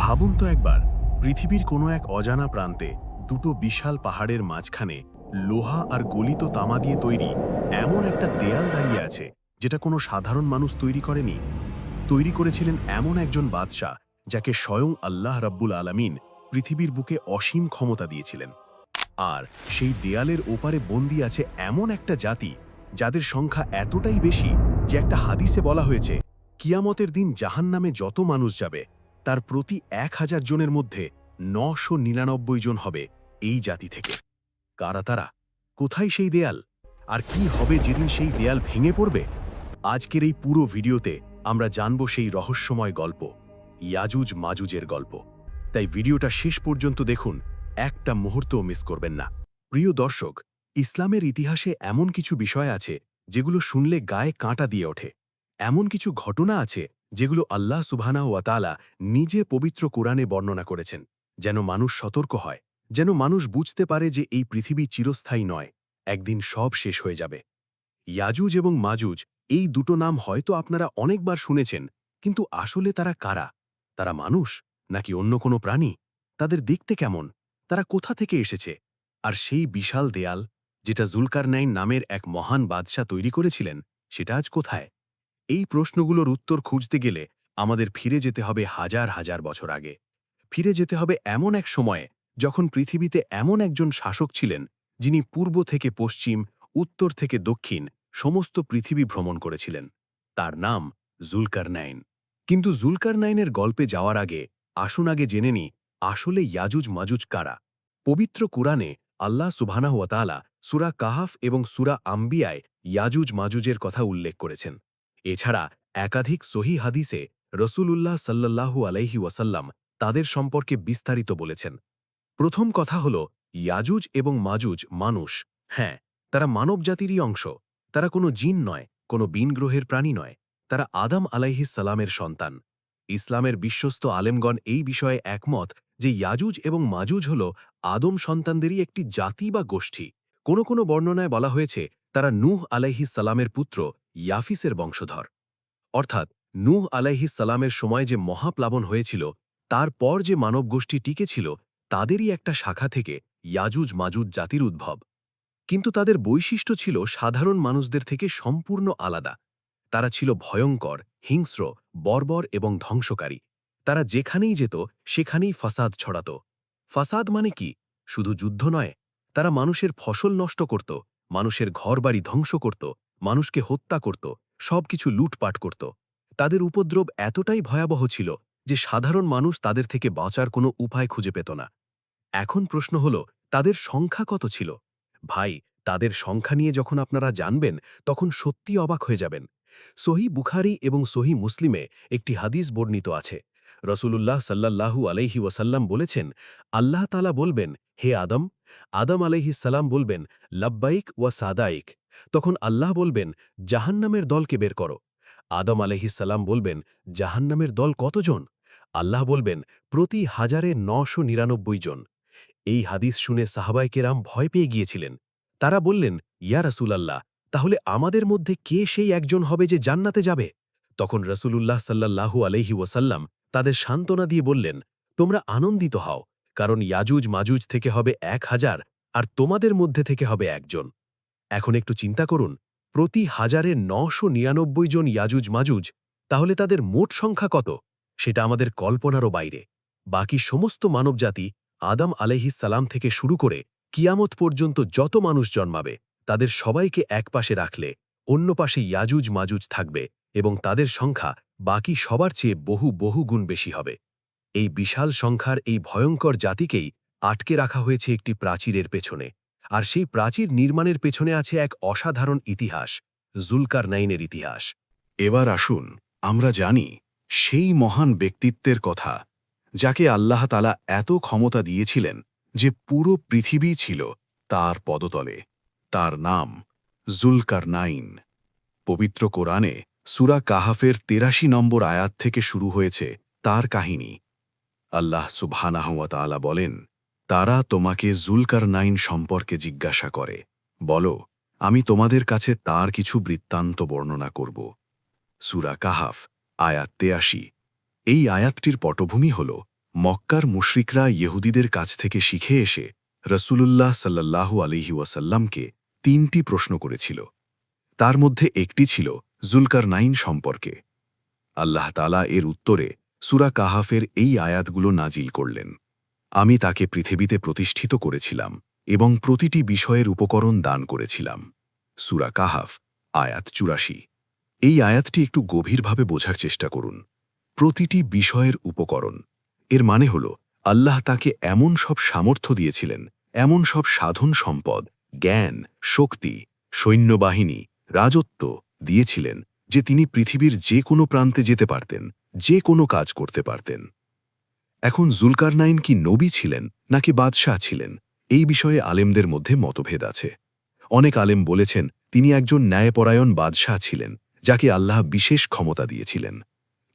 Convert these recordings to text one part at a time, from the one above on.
ভাবুন তো একবার, পৃথিবীর কোনো এক অজানা প্রান্তে দুটো বিশাল পাহাড়ের মাঝখানে লোহা আর গলিত তামা দিয়ে তৈরি এমন একটা দেয়াল দাঁড়িয়ে আছে, যেটা কোনো সাধারণ মানুষ তৈরি করেনি। তৈরি করেছিলেন এমন একজন বাদশাহ, যাকে স্বয়ং আল্লাহ রাব্বুল আলামিন পৃথিবীর বুকে অসীম ক্ষমতা দিয়েছিলেন। আর সেই দেয়ালের ওপারে বন্দী আছে এমন একটা জাতি, যাদের সংখ্যা এতটাই বেশি যে একটা হাদিসে বলা হয়েছে, কিয়ামতের দিন জাহান্নামে যত মানুষ যাবে তার প্রতি 1000 জনের মধ্যে 999 জন হবে এই জাতি থেকে। কারা তারা? কোথায় সেই দেয়াল? আর কি হবে যেদিন সেই দেয়াল ভেঙে পড়বে? আজকের এই পুরো ভিডিওতে আমরা জানব সেই রহস্যময় গল্প, ইয়াজুজ মাজুজের গল্প। তাই ভিডিওটা শেষ পর্যন্ত দেখুন, একটা মুহূর্তও মিস করবেন না। প্রিয় দর্শক, ইসলামের ইতিহাসে এমন কিছু বিষয় আছে যেগুলো শুনলে গায়ে কাঁটা দিয়ে ওঠে। এমন কিছু ঘটনা আছে যেগুলো আল্লাহ সুবহানাহু ওয়া তাআলা নিজে পবিত্র কোরআনে বর্ণনা করেছেন, যেন মানুষ সতর্ক হয়, যেন মানুষ বুঝতে পারে যে এই পৃথিবী চিরস্থায়ী নয়, একদিন সব শেষ হয়ে যাবে। ইয়াজুজ এবং মাজুজ, এই দুটো নাম হয়তো আপনারা অনেকবার শুনেছেন, কিন্তু আসলে তারা কারা? তারা মানুষ নাকি অন্য কোনো প্রাণী? তাদের দেখতে কেমন? তারা কোথা থেকে এসেছে? আর সেই বিশাল দেয়াল, যেটা জুলকারনাইন নামের এক মহান বাদশাহ তৈরি করেছিলেন, সেটা আজ কোথায়? এই প্রশ্নগুলোর উত্তর খুঁজতে গেলে আমাদের ফিরে যেতে হবে হাজার হাজার বছর আগে। ফিরে যেতে হবে এমন এক সময়ে যখন পৃথিবীতে এমন একজন শাসক ছিলেন, যিনি পূর্ব থেকে পশ্চিম, উত্তর থেকে দক্ষিণ সমস্ত পৃথিবী ভ্রমণ করেছিলেন। তার নাম জুলকারনাইন। কিন্তু জুলকারনাইনের গল্পে যাওয়ার আগে আসুন আগে জেনে নিই, আসলে ইয়াজুজ মাজুজ কারা। পবিত্র কুরআনে আল্লাহ সুবহানাহু ওয়া তাআলা সূরা কাহাফ এবং সূরা আম্বিয়ায় ইয়াজুজ মাজুজের কথা উল্লেখ করেছেন। এছাড়া একাধিক সহিহ হাদিসে রসূলুল্লাহ সাল্লাল্লাহু আলাইহি ওয়াসাল্লাম তাদের সম্পর্কে বিস্তারিত বলেছেন। প্রথম কথা হল, ইয়াজুজ এবং মাজুজ মানুষ। হ্যাঁ, তারা মানবজাতিরই অংশ। তারা কোনো জিন নয়, কোনো বিন গ্রহের প্রাণী নয়। তারা আদম আলাইহিস সালামের সন্তান। ইসলামের বিশ্বস্ত আলেমগণ এই বিষয়ে একমত যে ইয়াজুজ এবং মাজুজ হল আদম সন্তানদেরই একটি জাতি বা গোষ্ঠী। কোনো কোনো বর্ণনায় বলা হয়েছে তারা নূহ আলাইহিস সালামের পুত্র ইয়াফিসের বংশধর। অর্থাৎ নূহ আলাইহিস সালামের সময় যে মহাপ্লাবন হয়েছিল, তারপর যে মানবগোষ্ঠী টিকেছিল, তাদেরই একটা শাখা থেকে ইয়াজুজ মাজুজ জাতির উদ্ভব। কিন্তু তাদের বৈশিষ্ট্য ছিল সাধারণ মানুষদের থেকে সম্পূর্ণ আলাদা। তারা ছিল ভয়ঙ্কর, হিংস্র, বর্বর এবং ধ্বংসকারী। তারা যেখানেই যেত সেখানেই ফাসাদ ছড়াত। ফাসাদ মানে কি? শুধু যুদ্ধ নয়, তারা মানুষের ফসল নষ্ট করত, মানুষের ঘরবাড়ি ধ্বংস করত, মানুষকে হত্যা করত, সবকিছু লুটপাট করত। তাদের উপদ্রব এতটাই ভয়াবহ ছিল যে সাধারণ মানুষ তাদের থেকে বাঁচার কোনো উপায় খুঁজে পেত না। এখন প্রশ্ন হল, তাদের সংখ্যা কত ছিল? ভাই, তাদের সংখ্যা নিয়ে যখন আপনারা জানবেন, তখন সত্যি অবাক হয়ে যাবেন। সহি বুখারী এবং সহি মুসলিমে একটি হাদিস বর্ণিত আছে। রসূলুল্লাহ সাল্লাল্লাহু আলাইহি ওয়াসাল্লাম বলেছেন, আল্লাহ তাআলা বলবেন, হে আদম। আদম আলাইহিস সালাম বলবেন, লাব্বাইক ওয়া সাদাইক। তখন আল্লাহ বলবেন, জাহান্নামের দলকে বের করো। আদম আলাইহিস সালাম বলবেন, জাহান্নামের দল কতজন? আল্লাহ বলবেন, প্রতি 999 জন। এই হাদিস শুনে সাহাবায়ে কেরাম ভয় পেয়ে গিয়েছিলেন। তারা বললেন, ইয়া রাসূলাল্লাহ, তাহলে আমাদের মধ্যে কে সেই একজন হবে যে জান্নাতে যাবে? তখন রাসূলুল্লাহ সাল্লাল্লাহু আলাইহি ওয়াসাল্লাম তাদের সান্ত্বনা দিয়ে বললেন, তোমরা আনন্দিত হও, কারণ ইয়াজুজ মাজুজ থেকে হবে 1000, আর তোমাদের মধ্যে থেকে হবে একজন। এখন একটু চিন্তা করুন, প্রতি 999 জন ইয়াজুজ মাজুজ, তাহলে তাদের মোট সংখ্যা কত? সেটা আমাদের কল্পনারও বাইরে। বাকি সমস্ত মানবজাতি, আদম আলাইহিস সালাম থেকে শুরু করে কিয়ামত পর্যন্ত যত মানুষ জন্মাবে, তাদের সবাইকে এক পাশে রাখলে অন্য পাশে ইয়াজুজ মাজুজ থাকবে, এবং তাদের সংখ্যা বাকি সবার চেয়ে বহু বহু গুণ বেশি হবে। এই বিশাল সংখ্যার এই ভয়ঙ্কর জাতিকেই আটকে রাখা হয়েছে একটি প্রাচীরের পেছনে। আর সেই প্রাচীর নির্মাণের পেছনে আছে এক অসাধারণ ইতিহাস, জুলকারনাইনের ইতিহাস। এবার আসুন আমরা জানি সেই মহান ব্যক্তিত্বের কথা, যাকে আল্লাহ তাআলা এত ক্ষমতা দিয়েছিলেন যে পুরো পৃথিবী ছিল তার পদতলে। তার নাম জুলকারনাইন। পবিত্র কোরআনে সূরা কাহাফের ৮৩ নম্বর আয়াত থেকে শুরু হয়েছে তার কাহিনী। আল্লাহ সুবহানাহু ওয়া তাআলা বলেন, তারা তোমাকে জুলকারনাইন সম্পর্কে জিজ্ঞাসা করে, বলো, আমি তোমাদের কাছে তার কিছু বৃত্তান্ত বর্ণনা করব। সূরা কাহাফ, আয়াত ৮৩। এই আয়াতটির পটভূমি হল মক্কার মুশরিকরা ইহুদিদের কাছ থেকে শিখে এসে রসূলুল্লাহ সাল্লাল্লাহু আলাইহি ওয়াসাল্লামকে 3টি প্রশ্ন করেছিল। তার মধ্যে একটি ছিল জুলকারনাইন সম্পর্কে। আল্লাহ তাআলা এর উত্তরে সূরা কাহাফের এই আয়াতগুলো নাজিল করলেন। আমি তাকে পৃথিবীতে প্রতিষ্ঠিত করেছিলাম এবং প্রতিটি বিষয়ের উপকরণ দান করেছিলাম। সূরা কাহাফ আয়াত ৮৪। এই আয়াতটি একটু গভীরভাবে বোঝার চেষ্টা করুন। প্রতিটি বিষয়ের উপকরণ এর মানে হল আল্লাহ তাকে এমন সব সামর্থ্য দিয়েছিলেন, এমন সব সাধন সম্পদ, জ্ঞান, শক্তি, সৈন্যবাহিনী, রাজত্ব দিয়েছিলেন যে তিনি পৃথিবীর যে কোনো প্রান্তে যেতে পারতেন, যে কোনো কাজ করতে পারতেন। এখন জুলকারনাইন কি নবী ছিলেন নাকি বাদশাহ ছিলেন, এই বিষয়ে আলেমদের মধ্যে মতভেদ আছে। অনেক আলেম বলেছেন তিনি একজন ন্যায়পরায়ণ বাদশাহ ছিলেন যাকে আল্লাহ বিশেষ ক্ষমতা দিয়েছিলেন।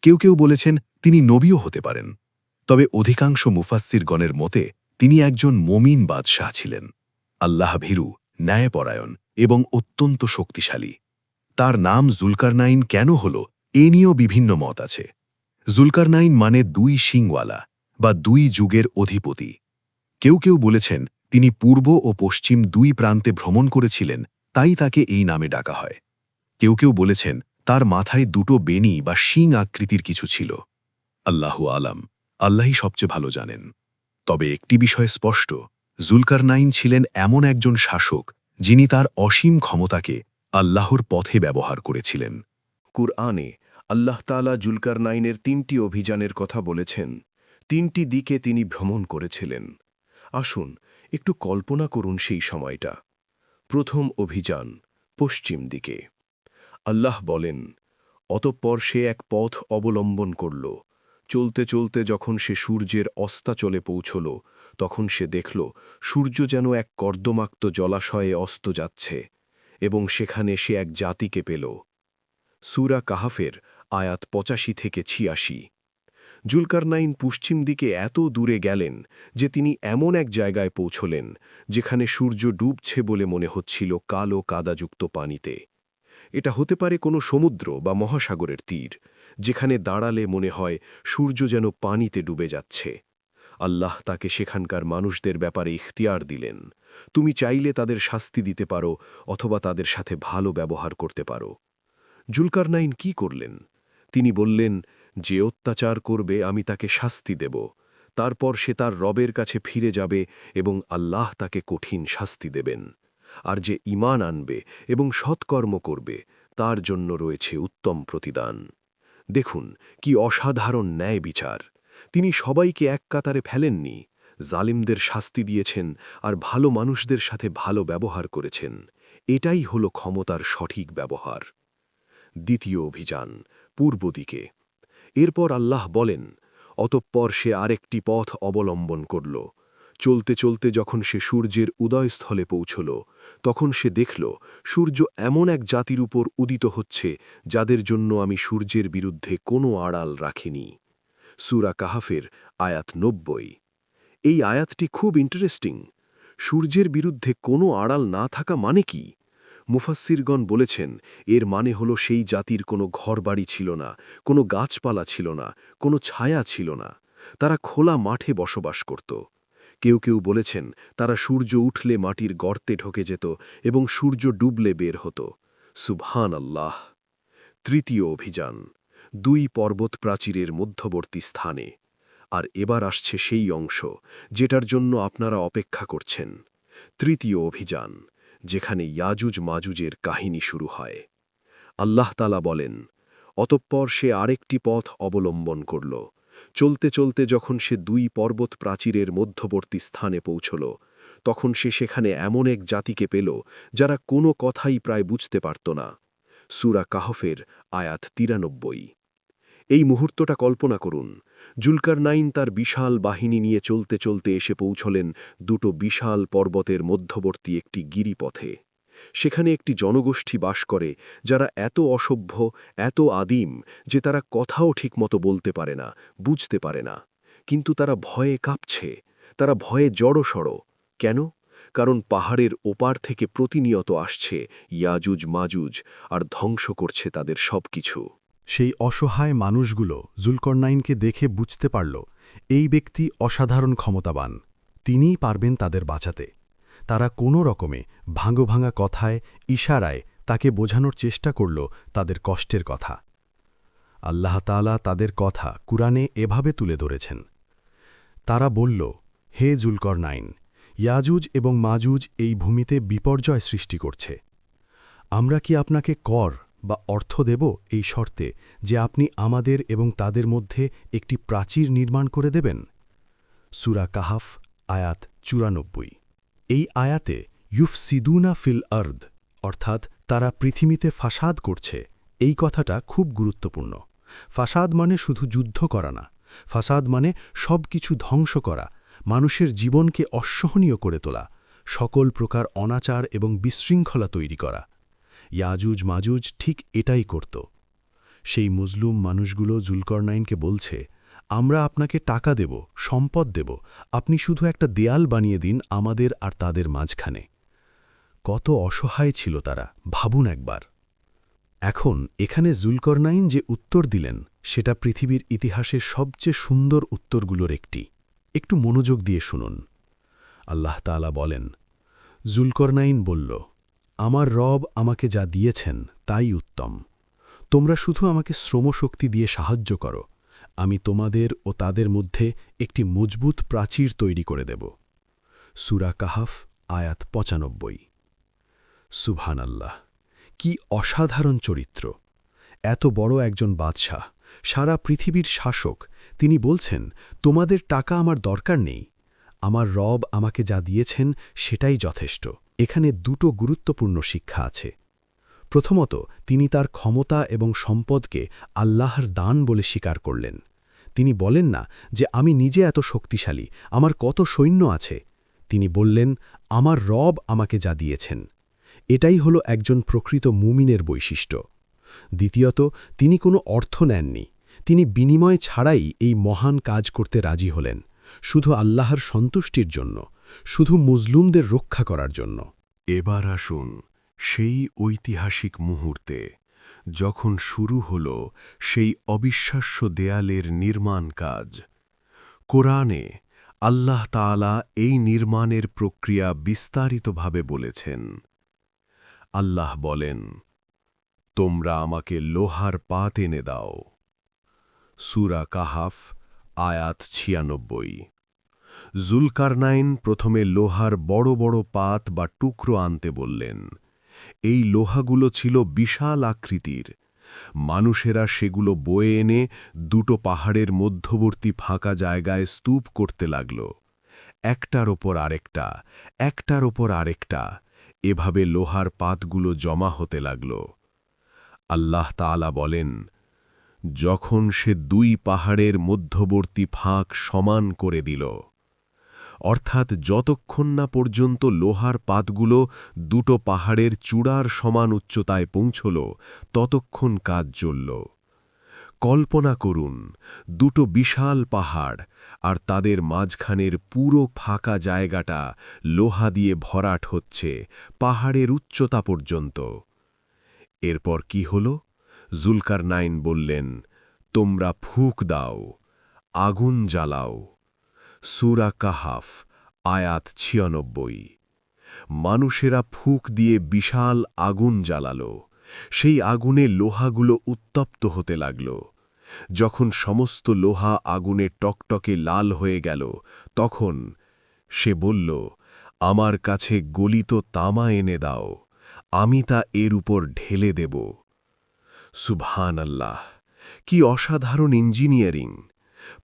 কেউ কেউ বলেছেন তিনি নবীও হতে পারেন। তবে অধিকাংশ মুফাসসিরগণের মতে তিনি একজন মমিন বাদশাহ ছিলেন, আল্লাহ ভীরু, ন্যায়পরায়ণ এবং অত্যন্ত শক্তিশালী। তার নাম জুলকারনাইন কেন হল এ নিয়েও বিভিন্ন মত আছে। জুলকারনাইন মানে 2 শিংওয়ালা বা 2 যুগের অধিপতি। কেউ কেউ বলেছেন তিনি পূর্ব ও পশ্চিম 2 প্রান্তে ভ্রমণ করেছিলেন, তাই তাকে এই নামে ডাকা হয়। কেউ কেউ বলেছেন তার মাথায় 2টো বেনি বা শিং আকৃতির কিছু ছিল। আল্লাহু আলাম, আল্লাহই সবচেয়ে ভালো জানেন। তবে একটি বিষয় স্পষ্ট, জুলকারনাইন ছিলেন এমন একজন শাসক যিনি তার অসীম ক্ষমতাকে আল্লাহর পথে ব্যবহার করেছিলেন। কুরআনে আল্লাহ তাআলা জুলকারনাইনের 3টি অভিযানের কথা বলেছেন। 3টি দিকে তিনি ভ্রমণ করেছিলেন। আসুন একটু কল্পনা করুন সেই সময়টা। প্রথম অভিযান পশ্চিম দিকে। আল্লাহ বলেন, অতঃপর সে এক পথ অবলম্বন করল। চলতে চলতে যখন সে সূর্যের অস্তাচলে পৌঁছল, তখন সে দেখল সূর্য যেন এক কর্দমাক্ত জলাশয়ে অস্ত যাচ্ছে, এবং সেখানে সে এক জাতিকে পেল। সূরা কাহাফের আয়াত ৮৫ থেকে ৮৬। জুলকারনাইন পশ্চিম দিকে এত দূরে গেলেন যে তিনি এমন এক জায়গায় পৌঁছলেন যেখানে সূর্য ডুবছে বলে মনে হচ্ছিল কালো কাদাযুক্ত পানিতে। এটা হতে পারে কোনো সমুদ্র বা মহাসাগরের তীর, যেখানে দাঁড়ালে মনে হয় সূর্য যেন পানিতে ডুবে যাচ্ছে। আল্লাহ তাকে সেখানকার মানুষদের ব্যাপারে ইখতিয়ার দিলেন। তুমি চাইলে তাদের শাস্তি দিতে পারো অথবা তাদের সাথে ভালো ব্যবহার করতে পারো। জুলকারনাইন কি করলেন? তিনি বললেন, যে অত্যাচার করবে আমি তাকে শাস্তি দেব। তারপর সে তার রবের কাছে ফিরে যাবে এবং আল্লাহ তাকে কঠিন শাস্তি দেবেন। আর যে ঈমান আনবে এবং সৎকর্ম করবে তার জন্য রয়েছে উত্তম প্রতিদান। দেখুন কি অসাধারণ ন্যায় বিচার! তিনি সবাইকে এক কাতারে ফেলেননি, জালিমদের শাস্তি দিয়েছেন আর ভালো মানুষদের সাথে ভালো ব্যবহার করেছেন। এটাই হলো ক্ষমতার সঠিক ব্যবহার। দ্বিতীয় অভিযান পূর্ব দিকে। এরপর আল্লাহ বলেন, অতঃপর সে আরেকটি পথ অবলম্বন করল। চলতে চলতে যখন সে সূর্যের উদয়স্থলে পৌঁছল, তখন সে দেখল সূর্য এমন এক জাতির উপর উদিত হচ্ছে যাদের জন্য আমি সূর্যের বিরুদ্ধে কোনো আড়াল রাখিনি। সূরা কাহাফের আয়াত ৯০। এই আয়াতটি খুব ইন্টারেস্টিং। সূর্যের বিরুদ্ধে কোনো আড়াল না থাকা মানে কি? মুফাসসিরগণ বলেছেন এর মানে হলো সেই জাতির কোনো ঘরবাড়ি ছিল না, কোনো গাছপালা ছিল না, কোনো ছায়া ছিল না। তারা খোলা মাঠে বসবাস করত। কেউ কেউ বলেছেন তারা সূর্য উঠলে মাটির গর্তে ঢোকে যেত এবং সূর্য ডুবলে বের হতো। সুবহান আল্লাহ। তৃতীয় অভিযান 2 পর্বত প্রাচীরের মধ্যবর্তী স্থানে। আর এবার আসছে সেই অংশ যেটার জন্য আপনারা অপেক্ষা করছেন। তৃতীয় অভিযান, যেখানে ইয়াজুজ মাজুজের কাহিনী শুরু হয়। আল্লাহ তাআলা বলেন, অতঃপর সে আরেকটি পথ অবলম্বন করল। চলতে চলতে যখন সে 2 পর্বত প্রাচীরের মধ্যবর্তী স্থানে পৌঁছল, তখন সে সেখানে এমন এক জাতিকে পেল যারা কোনো কথাই প্রায় বুঝতে পারত না। সূরা কাহফের আয়াত ৯৩। এই মুহূর্তটা কল্পনা করুন। জুলকারনাইন তার বিশাল বাহিনী নিয়ে চলতে চলতে এসে পৌঁছলেন 2টো বিশাল পর্বতের মধ্যবর্তী একটি গিরিপথে। সেখানে একটি জনগোষ্ঠী বাস করে যারা এত অসভ্য, এত আদিম যে তারা কথাও ঠিকমতো বলতে পারে না, বুঝতে পারে না। কিন্তু তারা ভয়ে কাঁপছে, তারা ভয়ে জড়সড়। কেন? কারণ পাহাড়ের ওপার থেকে প্রতিনিয়ত আসছে ইয়াজুজ মাজুজ আর ধ্বংস করছে তাদের সবকিছু। সেই অসহায় মানুষগুলো জুলকারনাইনকে দেখে বুঝতে পারল এই ব্যক্তি অসাধারণ ক্ষমতাবান, তিনিই পারবেন তাদের বাঁচাতে। তারা কোনো রকমে ভাঙা কথায়, ইশারায় তাকে বোঝানোর চেষ্টা করল তাদের কষ্টের কথা। আল্লাহ তাআলা তাদের কথা কুরআনে এভাবে তুলে ধরেছেন। তারা বলল, হে জুলকরনাইন, ইয়াজুজ এবং মাজুজ এই ভূমিতে বিপর্যয় সৃষ্টি করছে। আমরা কি আপনাকে কর বা অর্থ দেব এই শর্তে যে আপনি আমাদের এবং তাদের মধ্যে একটি প্রাচীর নির্মাণ করে দেবেন? সূরা কাহাফ আয়াত ৯৪। এই আয়াতে ইউফসিদুনা ফিল আরদ অর্থাৎ তারা পৃথিবীতে ফাসাদ করছে, এই কথাটা খুব গুরুত্বপূর্ণ। ফাসাদ মানে শুধু যুদ্ধ করা না, ফাসাদ মানে সব কিছু ধ্বংস করা, মানুষের জীবনকে অসহনীয় করে তোলা, সকল প্রকার অনাচার এবং বিশৃঙ্খলা তৈরি করা। ইয়াজুজ মাজুজ ঠিক এটাই করত। সেই মজলুম মানুষগুলো জুলকরনাইনকে বলছে, আমরা আপনাকে টাকা দেব, সম্পদ দেব, আপনি শুধু একটা দেয়াল বানিয়ে দিন আমাদের আর তাদের মাঝখানে। কত অসহায় ছিল তারা, ভাবুন একবার। এখন এখানে জুলকরনাইন যে উত্তর দিলেন সেটা পৃথিবীর ইতিহাসের সবচেয়ে সুন্দর উত্তরগুলোর একটি। একটু মনোযোগ দিয়ে শুনুন। আল্লাহ তাআলা বলেন, জুলকরনাইন বলল, আমার রব আমাকে যা দিয়েছেন তাই উত্তম। তোমরা শুধু আমাকে শ্রমশক্তি দিয়ে সাহায্য করো, আমি তোমাদের ও তাদের মধ্যে একটি মজবুত প্রাচীর তৈরি করে দেব। সূরা কাহাফ আয়াত ৯৫। সুবহানাল্লাহ, কি অসাধারণ চরিত্র! এত বড় একজন বাদশাহ, সারা পৃথিবীর শাসক, তিনি বলছেন, তোমাদের টাকা আমার দরকার নেই, আমার রব আমাকে যা দিয়েছেন সেটাই যথেষ্ট। এখানে দুটো গুরুত্বপূর্ণ শিক্ষা আছে। প্রথমত, তিনি তার ক্ষমতা এবং সম্পদকে আল্লাহর দান বলে স্বীকার করলেন। তিনি বলেন না যে আমি নিজে এত শক্তিশালী, আমার কত সৈন্য আছে। তিনি বললেন, আমার রব আমাকে যা দিয়েছেন। এটাই হলো একজন প্রকৃত মুমিনের বৈশিষ্ট্য। দ্বিতীয়ত, তিনি কোনো অর্থ নেননি, তিনি বিনিময় ছাড়াই এই মহান কাজ করতে রাজি হলেন, শুধু আল্লাহর সন্তুষ্টির জন্য, শুধু মুজলুমদের রক্ষা করার জন্য। এবার আসুন সেই ঐতিহাসিক মুহূর্তে, যখন শুরু হল সেই অবিশ্বাস্য দেয়ালের নির্মাণ কাজ। কোরআনে আল্লাহ তাআলা এই নির্মাণের প্রক্রিয়া বিস্তারিতভাবে বলেছেন। আল্লাহ বলেন, তোমরা আমাকে লোহার পাত এনে দাও। সূরা কাহাফ আয়াত ৯৬। জুলকারনাইন প্রথমে লোহার বড় বড় পাত বা টুকরো আনতে বললেন। এই লোহাগুলো ছিল বিশাল আকৃতির। মানুষেরা সেগুলো বয়ে এনে দুটো পাহাড়ের মধ্যবর্তী ফাঁকা জায়গায় স্তূপ করতে লাগল, একটার ওপর আরেকটা, একটার ওপর আরেকটা। এভাবে লোহার পাতগুলো জমা হতে লাগল। আল্লাহ তাআলা বলেন, যখন সে দুই পাহাড়ের মধ্যবর্তী ফাঁক সমান করে দিল, অর্থাৎ যতক্ষণ না পর্যন্ত লোহার পাতগুলো দুটো পাহাড়ের চূড়ার সমান উচ্চতায় পৌঁছল, ততক্ষণ কাজ চলল। কল্পনা করুন, দুটো বিশাল পাহাড় আর তাদের মাঝখানের পুরো ফাঁকা জায়গাটা লোহা দিয়ে ভরাট হচ্ছে পাহাড়ের উচ্চতা পর্যন্ত। এরপর কি হল? জুলকারনাইন বললেন, তোমরা ফুঁক দাও, আগুন জ্বালাও। সূরা কাহাফ আয়াত ৯৬। মানুষেরা ফুঁক দিয়ে বিশাল আগুন জ্বালালো। সেই আগুনে লোহাগুলো উত্তপ্ত হতে লাগল। যখন সমস্ত লোহা আগুনে টকটকে লাল হয়ে গেল, তখন সে বলল, আমার কাছে গলিত তামা এনে দাও, আমি তা এর উপর ঢেলে দেব। সুবহানাল্লাহ, কি অসাধারণ ইঞ্জিনিয়ারিং!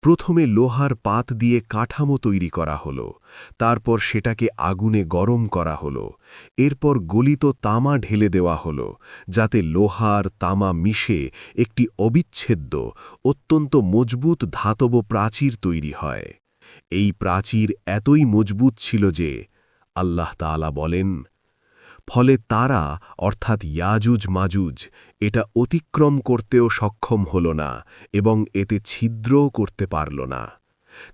প্রথমে লোহার পাত দিয়ে কাঠামো তৈরি করা হলো, তারপর সেটাকে আগুনে গরম করা হলো, এরপর গলিত তামা ঢেলে দেওয়া হলো, যাতে লোহা আর তামা মিশে একটি অবিচ্ছেদ্য, অত্যন্ত মজবুত ধাতব প্রাচীর তৈরি হয়। এই প্রাচীর এতই মজবুত ছিল যে, আল্লাহ তাআলা বলেন, ফলে তারা অর্থাৎ ইয়াজুজ মাজুজ এটা অতিক্রম করতেও সক্ষম হল না এবং এতে ছিদ্রও করতে পারল না।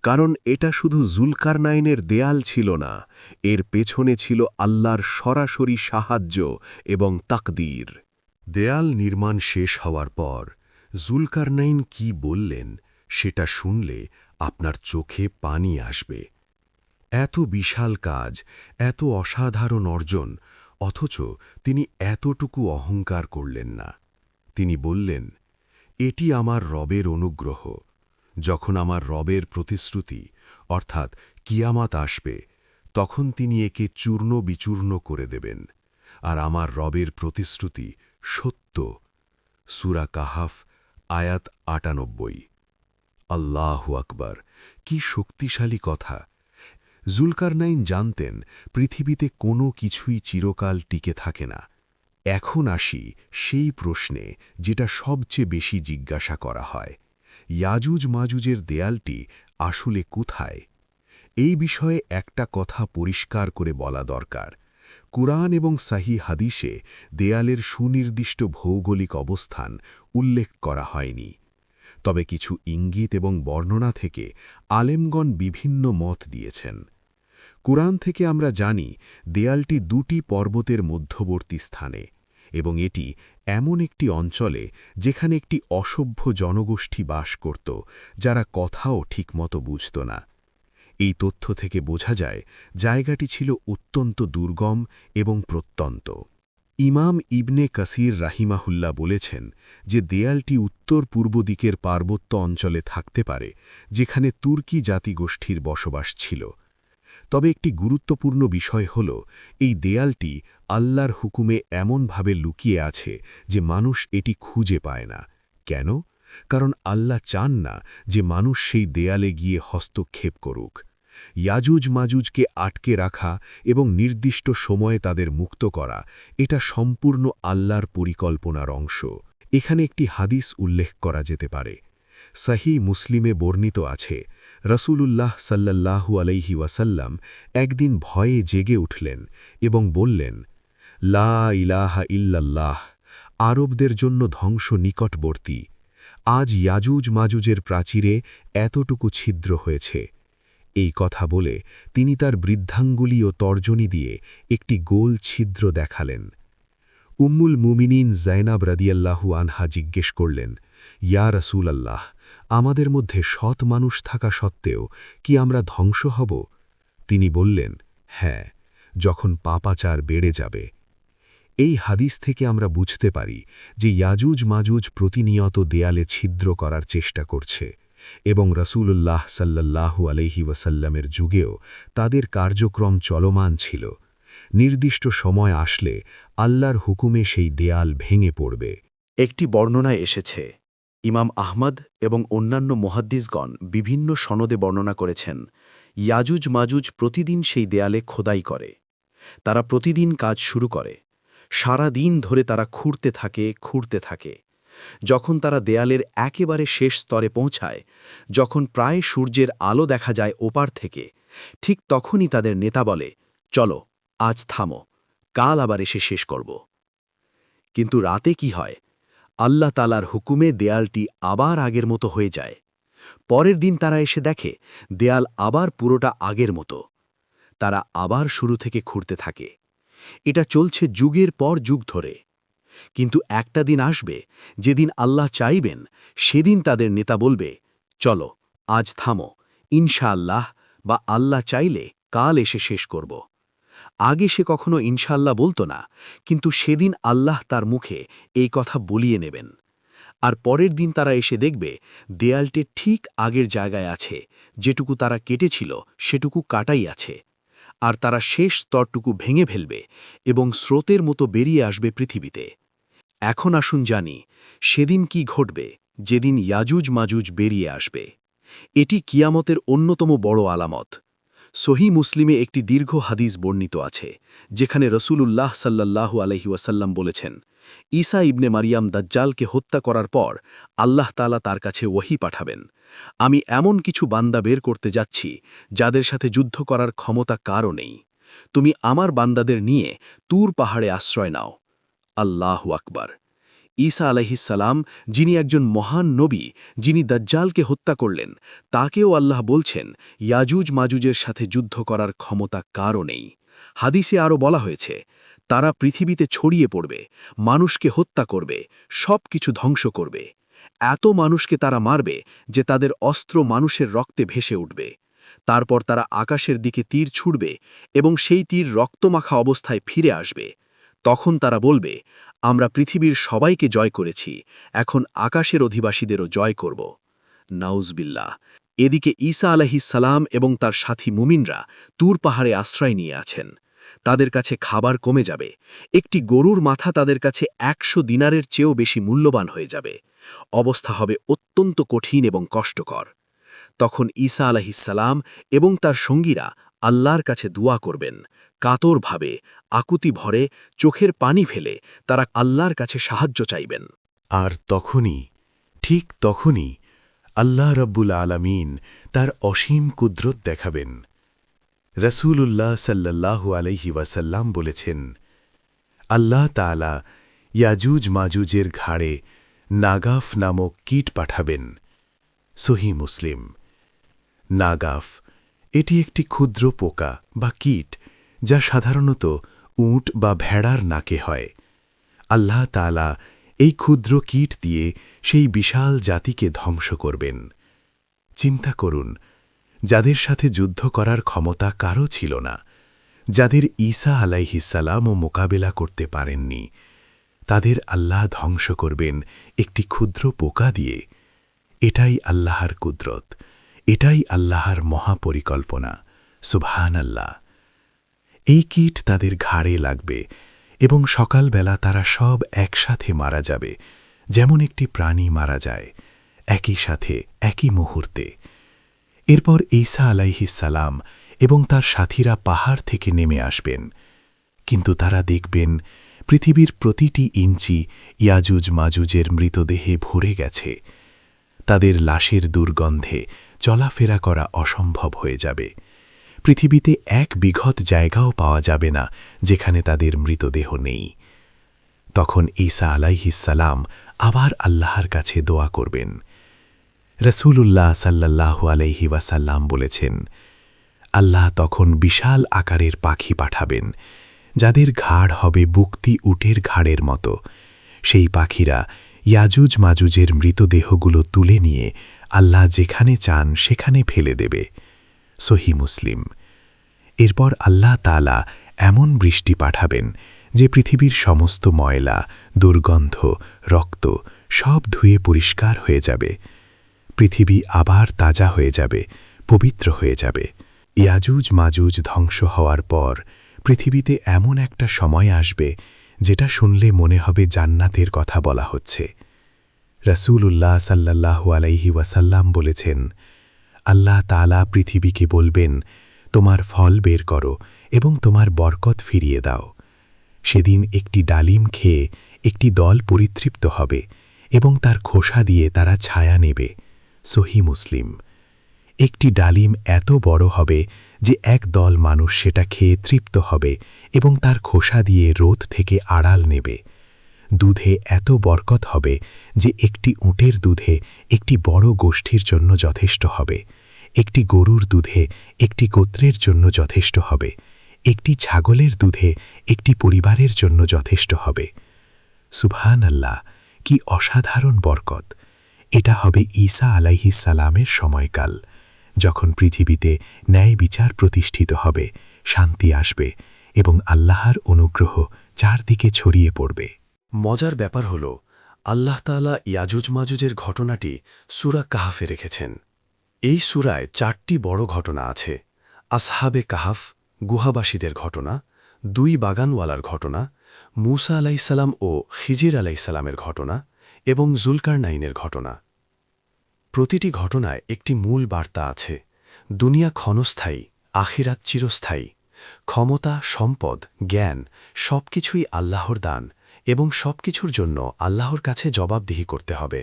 কারণ এটা শুধু জুলকারনাইনের দেয়াল ছিল না, এর পেছনে ছিল আল্লাহর সরাসরি সাহায্য এবং তাকদীর। দেয়াল নির্মাণ শেষ হওয়ার পর জুলকারনাইন কি বললেন সেটা শুনলে আপনার চোখে পানি আসবে। এত বিশাল কাজ, এত অসাধারণ অর্জন, অথচ তিনি এতটুকু অহংকার করলেন না। তিনি বললেন, এটি আমার রবের অনুগ্রহ। যখন আমার রবের প্রতিশ্রুতি অর্থাৎ কিয়ামত আসবে, তখন তিনি একে চূর্ণ বিচূর্ণ করে দেবেন। আর আমার রবের প্রতিশ্রুতি সত্য। সূরা কাহাফ, আয়াত ৯৮। আল্লাহু আকবার! কি শক্তিশালী কথা! জুলকারনাইন জানতেন পৃথিবীতে কোনো কিছুই চিরকাল টিকে থাকে না। এখন আসি সেই প্রশ্নে যেটা সবচেয়ে বেশি জিজ্ঞাসা করা হয়, ইয়াজুজ মাজুজের দেয়ালটি আসলে কোথায়? এই বিষয়ে একটা কথা পরিষ্কার করে বলা দরকার। কুরআন এবং সহিহ হাদিসে দেয়ালের সুনির্দিষ্ট ভৌগোলিক অবস্থান উল্লেখ করা হয়নি। তবে কিছু ইঙ্গিত এবং বর্ণনা থেকে আলেমগণ বিভিন্ন মত দিয়েছেন। কুরআন থেকে আমরা জানি দেয়ালটি দুটি পর্বতের মধ্যবর্তী স্থানে, এবং এটি এমন একটি অঞ্চলে যেখানে একটি অসভ্য জনগোষ্ঠী বাস করত, যারা কথাও ঠিকমতো বুঝত না। এই তথ্য থেকে বোঝা যায় জায়গাটি ছিল অত্যন্ত দুর্গম এবং প্রত্যন্ত। ইমাম ইবনে কাসির রাহিমাহুল্লাহ বলেছেন যে দেয়ালটি উত্তর পূর্ব দিকের পার্বত্য অঞ্চলে থাকতে পারে, যেখানে তুর্কি জাতিগোষ্ঠীর বসবাস ছিল। তবে একটি গুরুত্বপূর্ণ বিষয় হল, এই দেয়ালটি আল্লাহর হুকুমে এমনভাবে লুকিয়ে আছে যে মানুষ এটি খুঁজে পায় না। কেন? কারণ আল্লাহ চান না যে মানুষ সেই দেয়ালে গিয়ে হস্তক্ষেপ করুক। ইয়াজুজ মাজুজকে আটকে রাখা এবং নির্দিষ্ট সময়ে তাদের মুক্ত করা, এটা সম্পূর্ণ আল্লাহর পরিকল্পনার অংশ। এখানে একটি হাদিস উল্লেখ করা যেতে পারে। সহিহ মুসলিমে বর্ণিত আছে, রাসূলুল্লাহ সাল্লাল্লাহু আলাইহি ওয়াসাল্লাম একদিন ভয়ে জেগে উঠলেন এবং বললেন, লা ইলাহা ইল্লাল্লাহ, আরবদের জন্য ধ্বংস নিকটবর্তী। আজ ইয়াজুজ মাজুজের প্রাচীরে এতটুকু ছিদ্র হয়েছে। এই কথা বলে তিনি তার বৃদ্ধাঙ্গুলি ও তর্জনী দিয়ে একটি গোল ছিদ্র দেখালেন। উম্মুল মুমিনিন যায়নাব রাদিয়াল্লাহু আনহা জিজ্ঞেস করলেন, ইয়া রাসূলাল্লাহ, আমাদের মধ্যে সৎ মানুষ থাকা সত্ত্বেও কি আমরা ধ্বংস হব? তিনি বললেন, হ্যাঁ, যখন পাপাচার বেড়ে যাবে। এই হাদিস থেকে আমরা বুঝতে পারি যে ইয়াজুজ মাজুজ প্রতিনিয়ত দেয়ালে ছিদ্র করার চেষ্টা করছে, এবং রাসূলুল্লাহ সাল্লাল্লাহু আলাইহি ওয়াসাল্লামের যুগেও তাদের কার্যক্রম চলমান ছিল। নির্দিষ্ট সময় আসলে আল্লাহর হুকুমে সেই দেয়াল ভেঙে পড়বে। একটি বর্ণনায় এসেছে, ইমাম আহমদ এবং অন্যান্য মুহাদ্দিসগণ বিভিন্ন সনদে বর্ণনা করেছেন, ইয়াজুজ মাজুজ প্রতিদিন সেই দেয়ালে খোদাই করে। তারা প্রতিদিন কাজ শুরু করে। সারা দিন ধরে তারা খুঁড়তে থাকে। যখন তারা দেয়ালের একেবারে শেষ স্তরে পৌঁছায়, যখন প্রায় সূর্যের আলো দেখা যায় ওপার থেকে, ঠিক তখনই তাদের নেতা বলে, চলো, আজ থামো, কাল আবার এসে শেষ করব। কিন্তু রাতে কি হয়? আল্লাহ তাআলার হুকুমে দেয়ালটি আবার আগের মতো হয়ে যায়। পরের দিন তারা এসে দেখে দেয়াল আবার পুরোটা আগের মতো। তারা আবার শুরু থেকে খুঁড়তে থাকে। এটা চলছে যুগের পর যুগ ধরে। কিন্তু একটা দিন আসবে যেদিন আল্লাহ চাইবেন, সেদিন তাদের নেতা বলবে, চলো, আজ থামো, ইনশাআল্লাহ, বা আল্লাহ চাইলে কাল এসে শেষ করব। আগে সে কখনো ইনশাআল্লাহ বলতো না, কিন্তু সেদিন আল্লাহ তার মুখে এই কথা বলিয়ে নেবেন। আর পরের দিন তারা এসে দেখবে দেয়ালটি ঠিক আগের জায়গায় আছে, যেটুকু তারা কেটেছিল সেটুকু কাটাই আছে। আর তারা শেষ স্তরটুকু ভেঙে ফেলবে এবং স্রোতের মতো বেরিয়ে আসবে পৃথিবীতে। এখন আসুন জানি সেদিন কি ঘটবে, যেদিন ইয়াজুজ মাজুজ বেরিয়ে আসবে। এটি কিয়ামতের অন্যতম বড় আলামত। সহিহ মুসলিমে একটি দীর্ঘ হাদিস বর্ণিত আছে, যেখানে রাসূলুল্লাহ সাল্লাল্লাহু আলাইহি ওয়াসাল্লাম বলেছেন, ঈসা ইবনে মারিয়াম দাজ্জালকে হত্যা করার পর আল্লাহ তাআলা তার কাছে ওহী পাঠাবেন। আমি এমন কিছু বান্দা বের করতে যাচ্ছি যাদের সাথে যুদ্ধ করার ক্ষমতা কারও নেই। তুমি আমার বান্দাদের নিয়ে তুর পাহাড়ে আশ্রয় নাও। আল্লাহু আকবার! ঈসা আলাইহিস সালাম, যিনি একজন মহান নবী, যিনি দাজ্জালকে হত্যা করলেন, তাকেও আল্লাহ বলছেন ইয়াজুজ মাজুজের সাথে যুদ্ধ করার ক্ষমতা কারও নেই। হাদিসে আরও বলা হয়েছে, তারা পৃথিবীতে ছড়িয়ে পড়বে, মানুষকে হত্যা করবে, সব কিছু ধ্বংস করবে। এত মানুষকে তারা মারবে যে তাদের অস্ত্র মানুষের রক্তে ভেসে উঠবে। তারপর তারা আকাশের দিকে তীর ছুড়বে এবং সেই তীর রক্তমাখা অবস্থায় ফিরে আসবে। তখন তারা বলবে, আমরা পৃথিবীর সবাইকে জয় করেছি, এখন আকাশের অধিবাসীদেরও জয় করব। নাউজবিল্লাহ। এদিকে ঈসা আলাইহিস সালাম এবং তার সাথী মুমিনরা তুর পাহাড়ে আশ্রয় নিয়ে আছেন। তাদের কাছে খাবার কমে যাবে। একটি গরুর মাথা তাদের কাছে 100 দিনারের চেয়েও বেশি মূল্যবান হয়ে যাবে। অবস্থা হবে অত্যন্ত কঠিন এবং কষ্টকর। তখন ঈসা আলাইহিস সালাম এবং তার সঙ্গীরা আল্লাহর কাছে দোয়া করবেন। কাতরভাবে, আকুতি ভরে, চোখের পানি ফেলে তারা আল্লাহর কাছে সাহায্য চাইবেন। আর তখনই, ঠিক তখনই আল্লাহ রব্বুল আলামিন তার অসীম কুদরত দেখাবেন। রসূলুল্লাহ সাল্লাল্লাহু আলাইহি ওয়াসাল্লাম বলেছেন, আল্লাহ তাআলা ইয়াজুজ মাজুজের ঘাড়ে নাগাফ নামক কীট পাঠাবেন। সহিহ মুসলিম। নাগাফ এটি একটি ক্ষুদ্র পোকা বা কীট যা সাধারণত উট বা ভেড়ার নাকে হয়। আল্লাহ তাআলা এই ক্ষুদ্র কীট দিয়ে সেই বিশাল জাতিকে ধ্বংস করবেন। চিন্তা করুন, যাদের সাথে যুদ্ধ করার ক্ষমতা কারও ছিল না, যাদের ঈসা আলাইহিস সালামও মোকাবেলা করতে পারেননি, তাদের আল্লাহ ধ্বংস করবেন একটি ক্ষুদ্র পোকা দিয়ে। এটাই আল্লাহর কুদরত, এটাই আল্লাহর মহাপরিকল্পনা। সুবহানাল্লাহ। এই কীট তাদের ঘাড়ে লাগবে এবং সকালবেলা তারা সব একসাথে মারা যাবে, যেমন একটি প্রাণী মারা যায়, একই সাথে একই মুহূর্তে। এরপর ঈসা আলাইহিস সালাম এবং তার সাথীরা পাহাড় থেকে নেমে আসবেন, কিন্তু তারা দেখবেন পৃথিবীর প্রতিটি ইঞ্চি ইয়াজুজ মাজুজের মৃতদেহে ভরে গেছে। তাদের লাশের দুর্গন্ধে চলাফেরা করা অসম্ভব হয়ে যাবে। পৃথিবীতে 1 বিঘত জায়গাও পাওয়া যাবে না যেখানে তাদের মৃতদেহ নেই। তখন ঈসা আলাইহিস সালাম আবার আল্লাহর কাছে দোয়া করবেন। রসূলুল্লাহ সাল্লাল্লাহু আলাইহি ওয়াসাল্লাম বলেছেন, আল্লাহ তখন বিশাল আকারের পাখি পাঠাবেন, যাদের ঘাড় হবে বুকতি উটের ঘাড়ের মতো। সেই পাখিরা ইয়াজুজ মাজুজের মৃতদেহগুলো তুলে নিয়ে আল্লাহ যেখানে চান সেখানে ফেলে দেবে। সহিহ মুসলিম। এরপর আল্লাহ তাআলা এমন বৃষ্টি পাঠাবেন যে পৃথিবীর সমস্ত ময়লা, দুর্গন্ধ, রক্ত সব ধুয়ে পরিষ্কার হয়ে যাবে। পৃথিবী আবার তাজা হয়ে যাবে, পবিত্র হয়ে যাবে। ইয়াজুজ মাজুজ ধ্বংস হওয়ার পর পৃথিবীতে এমন একটা সময় আসবে যেটা শুনলে মনে হবে জান্নাতের কথা বলা হচ্ছে। রসূলুল্লাহ সাল্লাল্লাহু আলাইহি ওয়াসাল্লাম বলেছেন, আল্লাহ তাআলা পৃথিবীকে বলবেন, তোমার ফল বের করো এবং তোমার বরকত ফিরিয়ে দাও। সেদিন একটি ডালিম খেয়ে একটি দল পরিতৃপ্ত হবে এবং তার খোসা দিয়ে তারা ছায়া নেবে। সহিহ মুসলিম। একটি ডালিম এত বড় হবে যে এক দল মানুষ সেটা খেয়ে তৃপ্ত হবে এবং তার খোসা দিয়ে রোদ থেকে আড়াল নেবে। দুধে এত বরকত হবে যে একটি উটের দুধে একটি বড় গোষ্ঠীর জন্য যথেষ্ট হবে, একটি গরুর দুধে একটি গোত্রের জন্য যথেষ্ট হবে, একটি ছাগলের দুধে একটি পরিবারের জন্য যথেষ্ট হবে। সুবহানাল্লাহ, কি অসাধারণ বরকত! এটা হবে ঈসা আলাইহিস সালামের সময়কাল, যখন পৃথিবীতে ন্যায় বিচার প্রতিষ্ঠিত হবে, শান্তি আসবে এবং আল্লাহর অনুগ্রহ চারদিকে ছড়িয়ে পড়বে। মজার ব্যাপার হল, আল্লাহ তাআলা ইয়াজুজ মাজুজের ঘটনাটি সূরা কাহাফে রেখেছেন। এই সূরায় 4টি বড় ঘটনা আছে: আসহাবে কাহাফ, গুহাবাসীদের ঘটনা, 2 বাগানওয়ালার ঘটনা, মূসা আলাইহিসসালাম ও খিজির আলাইহিসসালামের ঘটনা এবং জুলকারনাইনের ঘটনা। প্রতিটি ঘটনায় একটি মূল বার্তা আছে: দুনিয়া ক্ষণস্থায়ী, আখিরাত চিরস্থায়ী। ক্ষমতা, সম্পদ, জ্ঞান সবকিছুই আল্লাহর দান এবং সবকিছুর জন্য আল্লাহর কাছে জবাবদিহি করতে হবে।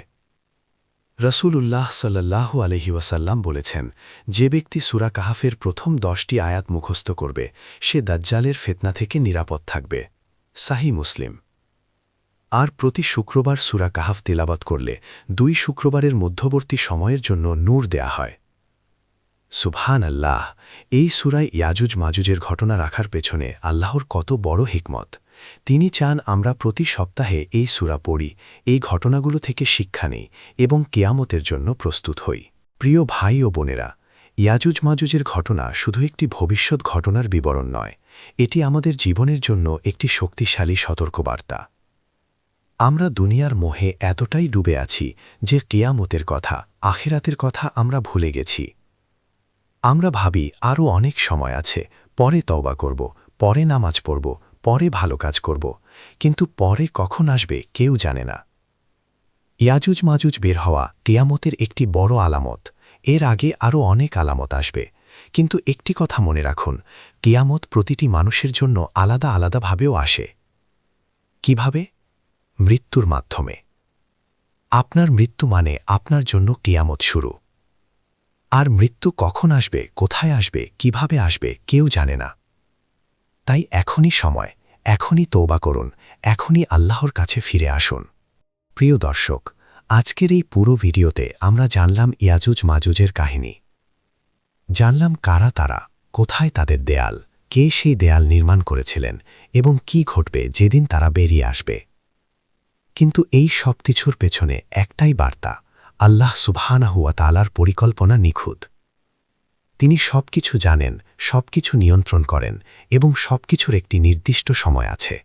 রসূলুল্লাহ সাল্লাল্লাহু আলাইহি ওয়াসাল্লাম বলেছেন, যে ব্যক্তি সূরা কাহাফের প্রথম 10টি আয়াত মুখস্থ করবে সে দাজ্জালের ফিতনা থেকে নিরাপদ থাকবে। সাহিহ মুসলিম। আর প্রতি শুক্রবার সূরা কাহাফ তিলাওয়াত করলে 2 শুক্রবারের মধ্যবর্তী সময়ের জন্য নূর দেয়া হয়। সুবহানাল্লাহ! এই সূরায় ইয়াজুজ মাজুজের ঘটনা রাখার পেছনে আল্লাহর কত বড় হিকমত! তিনি চান আমরা প্রতি সপ্তাহে এই সূরা পড়ি, এই ঘটনাগুলো থেকে শিক্ষা নেই এবং কিয়ামতের জন্য প্রস্তুত হই। প্রিয় ভাই ও বোনেরা, ইয়াজুজ মাজুজের ঘটনা শুধু একটি ভবিষ্যৎ ঘটনার বিবরণ নয়, এটি আমাদের জীবনের জন্য একটি শক্তিশালী সতর্কবার্তা। আমরা দুনিয়ার মোহে এতটাই ডুবে আছি যে কিয়ামতের কথা, আখিরাতের কথা আমরা ভুলে গেছি। আমরা ভাবি আরও অনেক সময় আছে, পরে তওবা করব, পরে নামাজ পড়ব, পরে ভালো কাজ করব, কিন্তু পরে কখন আসবে কেউ জানে না। ইয়াজুজ মাজুজ বের হওয়া কিয়ামতের একটি বড় আলামত। এর আগে আরও অনেক আলামত আসবে, কিন্তু একটি কথা মনে রাখুন, কিয়ামত প্রতিটি মানুষের জন্য আলাদা আলাদাভাবেও আসে। কিভাবে? মৃত্যুর মাধ্যমে। আপনার মৃত্যু মানে আপনার জন্য কিয়ামত শুরু। আর মৃত্যু কখন আসবে, কোথায় আসবে, কিভাবে আসবে কেউ জানে না। তাই এখনই সময়, এখনই তওবা করুন, এখনই আল্লাহর কাছে ফিরে আসুন। প্রিয় দর্শক, আজকের এই পুরো ভিডিওতে আমরা জানলাম ইয়াজুজ মাজুজের কাহিনী। জানলাম কারা তারা, কোথায় তাদের দেয়াল, কে সেই দেয়াল নির্মাণ করেছিলেন এবং কি ঘটবে যেদিন তারা বেরিয়ে আসবে। কিন্তু এই সব কিছুর পেছনে একটাই বার্তা, আল্লাহ সুবহানাহু ওয়া তাআলার পরিকল্পনা নিখুঁত। তিনি সবকিছু জানেন, সবকিছু নিয়ন্ত্রণ করেন এবং সবকিছুর একটি নির্দিষ্ট সময় আছে।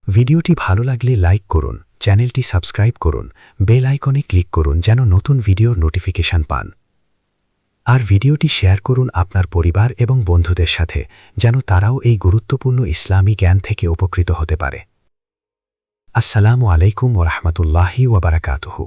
ভিডিওটি ভালো লাগলে লাইক করুন, চ্যানেলটি সাবস্ক্রাইব করুন, বেল আইকনে ক্লিক করুন যেন নতুন ভিডিওর নোটিফিকেশন পান। আর ভিডিওটি শেয়ার করুন আপনার পরিবার এবং বন্ধুদের সাথে, যেন তারাও এই গুরুত্বপূর্ণ ইসলামী জ্ঞান থেকে উপকৃত হতে পারে। আসসালামু আলাইকুম ওয়া রাহমাতুল্লাহি ওয়া বারাকাতুহু।